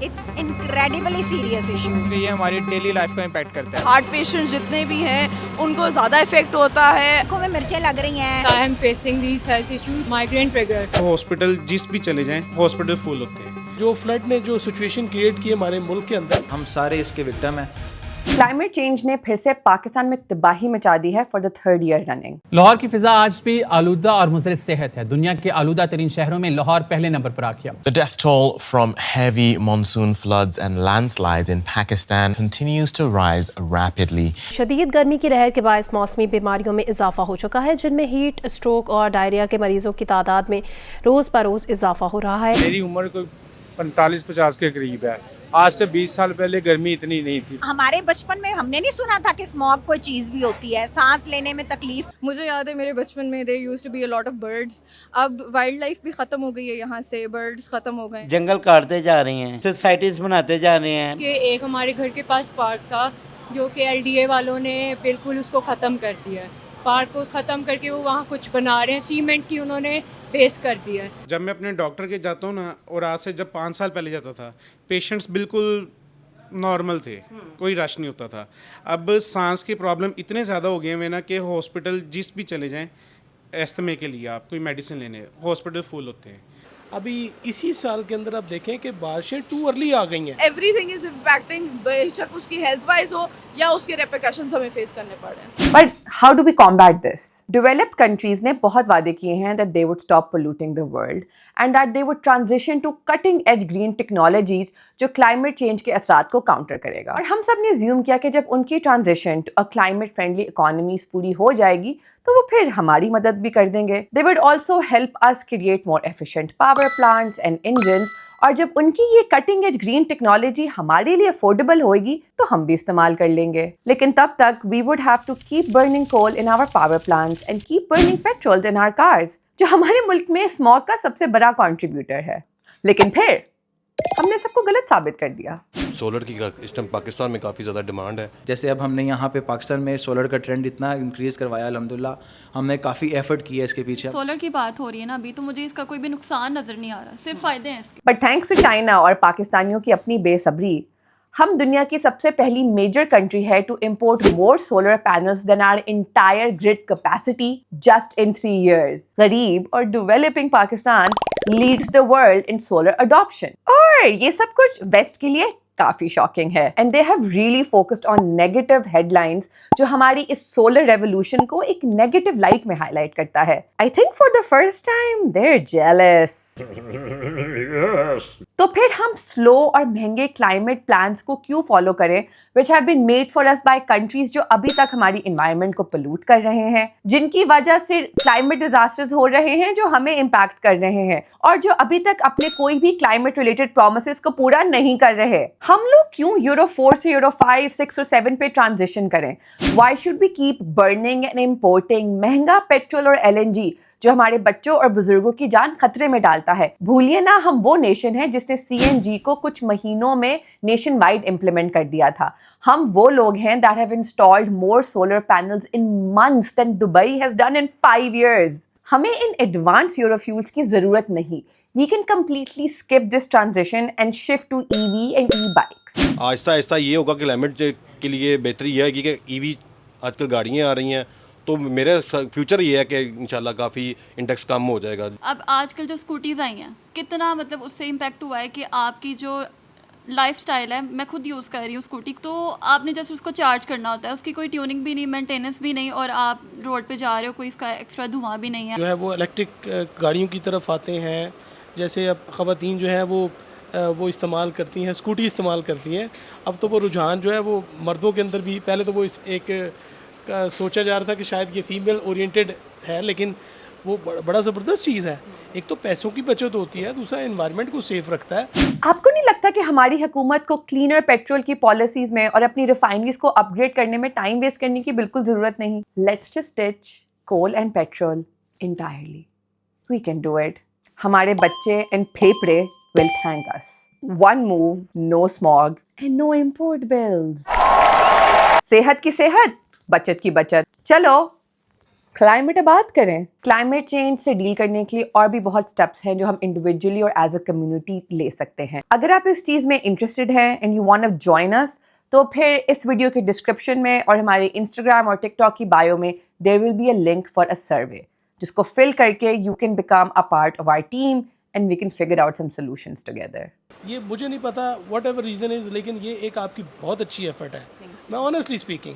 It's incredibly serious issue. ये हमारी daily life का इम्पैक्ट करता है। हार्ट पेशेंट्स जितने भी हैं उनको ज़्यादा इफेक्ट होता है। आंखों में मिर्चें लग रही हैं। I am facing these health issues, migraine trigger. Hospital जिस भी चले जाएं हॉस्पिटल फुल होते हैं। जो फ्लड ने जो सिचुएशन क्रिएट की हमारे मुल्क के अंदर, हम सारे इसके विक्टिम हैं। क्लाइमेट चेंज ने फिर से पाकिस्तान में तबाही मचा दी है for the third year running. Lahore की फिजा आज भी आलूदा और मुज़र सेहत है। दुनिया के आलूदा तरीन शहरों में लाहौर पहले नंबर पर आ गया। The death toll from heavy monsoon floods and landslides in Pakistan continues to rise rapidly. शदीद गर्मी की लहर के बायस मौसमी बीमारियों में इजाफा हो चुका है, जिनमें हीट स्ट्रोक और डायरिया के मरीजों की तादाद में रोज़ बरोज़ इजाफा हो रहा है। मेरी उम्र कोई 45-50 के करीब है। आज से 20 साल पहले गर्मी इतनी नहीं थी। हमारे बचपन में हमने नहीं सुना था कि स्मॉग कोई चीज भी होती है, सांस लेने में तकलीफ। मुझे याद है मेरे बचपन में there used to be a lot of birds. अब वाइल्ड लाइफ भी खत्म हो गई है, यहाँ से बर्ड्स खत्म हो गए। जंगल काटते जा रही हैं, सोसाइटीज बनाते जा रहे हैं। कि एक हमारे घर के पास पार्क था जो कि LDA वालों ने बिल्कुल उसको ख़त्म कर दिया है। पार्क को ख़त्म करके वो वहाँ कुछ बना रहे हैं, सीमेंट की उन्होंने बेस कर दिया है। जब मैं अपने डॉक्टर के जाता हूँ ना, और आज से जब 5 साल पहले जाता था, पेशेंट्स बिल्कुल नॉर्मल थे, कोई रश नहीं होता था। अब सांस की प्रॉब्लम इतने ज़्यादा हो गए हैं ना कि हॉस्पिटल जिस भी चले जाएं एस्थमे के लिए आप कोई मेडिसिन लेने, हॉस्पिटल फुल होते हैं। अभी इसी साल के अंदर आप देखें कि बारिशें टू अर्ली आ गई हैं। एवरीथिंग इज इम्पैक्टिंग, बेशक उसकी हेल्थ वाइज हो या उसके रेपरकशंस हमें फेस करने पड़ रहे हैं। But how do we combat this? Developed countries ने बहुत वादे किए हैं that they would stop polluting the world and that they would transition to cutting edge green technologies जो क्लाइमेट चेंज के असरात को काउंटर करेगा। और हम सब ने ज्यूम किया कि जब उनकी transition to a climate friendly economies पूरी हो जाएगी तो वो फिर हमारी मदद भी कर देंगे। They would also help us create more efficient power plants and engines, और जब उनकी ये कटिंग एज ग्रीन टेक्नोलॉजी हमारे लिए अफोर्डेबल होगी तो हम भी इस्तेमाल कर लेंगे। लेकिन तब तक we would have to keep burning coal in our power plants and keep burning petrol in our cars, जो हमारे मुल्क में स्मॉग का सबसे बड़ा कंट्रीब्यूटर है। लेकिन फिर हमने सबको गलत साबित कर दिया। सोलर की इस टाइम पाकिस्तान में काफ़ी ज़्यादा डिमांड है। जैसे अब हमने यहाँ पे पाकिस्तान में सोलर का ट्रेंड इतना इंक्रीज़ करवाया, अल्हम्दुलिल्लाह हमने काफ़ी एफर्ट किया इसके पीछे। सोलर की बात हो रही है ना अभी, तो मुझे इसका कोई भी नुकसान नज़र नहीं आ रहा, सिर्फ फ़ायदे हैं इसके। बट थैंक्स टू चाइना और पाकिस्तानियों की अपनी बेसब्री, हम दुनिया की सबसे पहली मेजर कंट्री है to import more solar panels than our entire grid capacity just in 3 years। गरीब और developing Pakistan leads the world in solar adoption. और ये सब कुछ वेस्ट के लिए काफी शॉकिंग है and they have really focused on negative headlines जो हमारी इस सोलर रेवोल्यूशन को एक नेगेटिव लाइट में हाईलाइट करता है। I think for the first time they are jealous. तो फिर हम स्लो और महंगे क्लाइमेट प्लान्स को क्यों फॉलो करें which have been made for us by countries जो अभी तक हमारी एनवायरनमेंट को पोल्यूट कर रहे हैं, जिनकी वजह से क्लाइमेट डिजास्टर्स हो रहे हैं जो हमें इम्पैक्ट कर रहे हैं, और जो अभी तक अपने कोई भी क्लाइमेट रिलेटेड प्रोमिसेस को पूरा नहीं कर रहे। हम लोग क्यों यूरो 4 से यूरो 5, 6 और 7 पे ट्रांजिशन करें? Why should we keep burning and importing महंगा पेट्रोल और LNG जो हमारे बच्चों और बुजुर्गों की जान खतरे में डालता है? भूलिए ना, हम वो नेशन है जिसने CNG को कुछ महीनों में नेशन वाइड इम्प्लीमेंट कर दिया था। हम वो लोग हैं that have installed more solar panels in months than Dubai has done in 5 years। हमें इन एडवांस यूरोफ्यूल्स की जरूरत नहीं। We can completely skip this transition and shift to EV and e-bikes। Aahista Aahista ये होगा कि क्लाइमेट के लिए बेहतरी यह है कि EV आजकल गाड़ियाँ आ रही हैं, तो मेरे फ्यूचर ये है कि इंशाल्लाह काफ़ी इंडेक्स कम हो जाएगा। अब आजकल जो स्कूटीज़ आई हैं, कितना मतलब उससे इम्पैक्ट हुआ है कि आपकी जो लाइफस्टाइल है, मैं खुद यूज़ कर रही हूँ स्कूटी, तो आपने जस्ट उसको चार्ज करना होता है, उसकी कोई ट्यूनिंग भी नहीं, मेंटेनेंस भी नहीं, और आप रोड पे जा रहे हो, कोई इसका एक्स्ट्रा धुआं भी नहीं है। जो है वो इलेक्ट्रिक गाड़ियों की तरफ आते हैं। जैसे अब ख़वातीन जो है वो इस्तेमाल करती हैं, स्कूटी इस्तेमाल करती हैं। अब तो वो रुझान जो है वो मर्दों के अंदर भी, पहले तो वो एक सोचा जा रहा था कि शायद ये फीमेल ओरिएंटेड है, लेकिन वो बड़ा ज़बरदस्त चीज़ है। एक तो पैसों की बचत होती है, दूसरा एनवायरनमेंट को सेफ रखता है। आपको नहीं लगता कि हमारी हुकूमत को क्लीनर पेट्रोल की पॉलिसीज में और अपनी रिफाइनरीज को अपग्रेड करने में टाइम वेस्ट करने की बिल्कुल जरूरत नहीं? Let's just ditch coal and petrol entirely. We can do it. हमारे बच्चे एंड फेफड़े will thank us. One move, no smog and no import bills. सेहत की सेहत, बचत की बचत। चलो क्लाइमेट बात करें, क्लाइमेट चेंज से डील करने के लिए और भी बहुत स्टेप्स हैं जो हम इंडिविजुअली और एज अ कम्युनिटी ले सकते हैं। अगर आप इस चीज़ में इंटरेस्टेड हैं and you want to join us, तो फिर इस वीडियो के डिस्क्रिप्शन में और हमारे इंस्टाग्राम और टिकटॉक की बायो में there will be a link for a survey, जिसको फिल करके you can become a part of our team and we can figure out some solutions together. ये मुझे नहीं पता व्हाट एवर रीज़न इज़, लेकिन ये एक आपकी बहुत अच्छी एफर्ट है, मैं ऑनेस्टली स्पीकिंग